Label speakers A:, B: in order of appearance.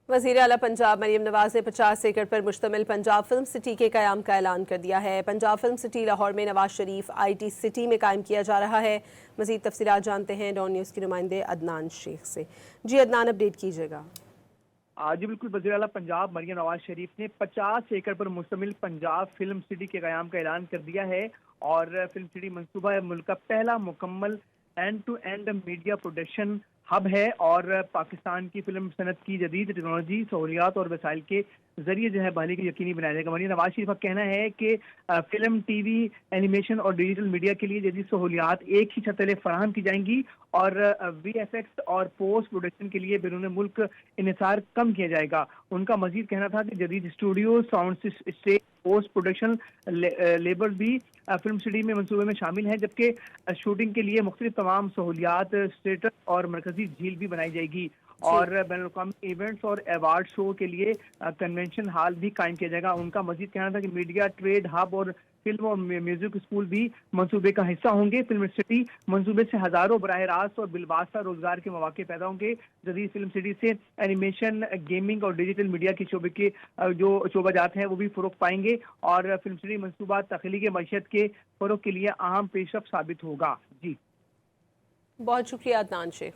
A: वज़ीर आला पंजाब मरीम नवाज ने 50 एकड़ पर मुश्तमिल पंजाब फिल्म सिटी के क़याम का ऐलान कर दिया है। पंजाब फिल्म सिटी लाहौर में नवाज शरीफ IT सिटी में कायम किया जा रहा है। मज़ीद तफसीलात जानते हैं डॉन न्यूज़ के नुमाइंदे अदनान शेख से। जी अदनान, अपडेट कीजिएगा।
B: आज बिल्कुल वज़ीर आला पंजाब मरियम नवाज शरीफ ने 50 एकड़ पर मुश्तमिल पंजाब फिल्म सिटी के क़याम का ऐलान कर दिया है और फिल्म सिटी मंसूबा मुल्क का पहला मुकम्मल end to end media production hub है और पाकिस्तान की फिल्म सनत की जदीद टेक्नोलॉजी सहूलियात और वसाइल के जरिए जो है बहाली को यकीनी बनाया जाएगा। मरियम नवाज शरीफ का कहना है कि फिल्म, TV, एनिमेशन और डिजिटल मीडिया के लिए जदीद सहूलियात एक ही छत तले फराहम की जाएंगी और VFX और पोस्ट प्रोडक्शन के लिए बैरून मुल्क इन्हिसार कम किया जाएगा। उनका मजीद कहना था कि जदीद studio, sound stage, post production labour भी फिल्म सिटी में मंसूबे में शामिल है, जबकि शूटिंग के लिए मुख्तलिफ तमाम सहूलियात, स्टेटस और मरकजी झील भी बनाई जाएगी और बैनुल-अक़वामी इवेंट्स और अवार्ड शो के लिए कन्वेंशन हॉल भी कायम किया जाएगा। उनका मजीद कहना था कि मीडिया, ट्रेड हब और फिल्म और म्यूजिक स्कूल भी मंसूबे का हिस्सा होंगे। फिल्म सिटी मंसूबे से हजारों बराह रास्त और बिलवास्ता रोजगार के मौके पैदा होंगे। जदीद फिल्म सिटी से एनिमेशन, गेमिंग और डिजिटल मीडिया के शोबे के जो शोबाजात हैं वो भी फरोग पाएंगे और फिल्म सिटी मंसूबा तख्लीकी मईशत के फरोग के लिए अहम पेशरफ साबित होगा। जी
A: बहुत शुक्रिया अदनान शेख।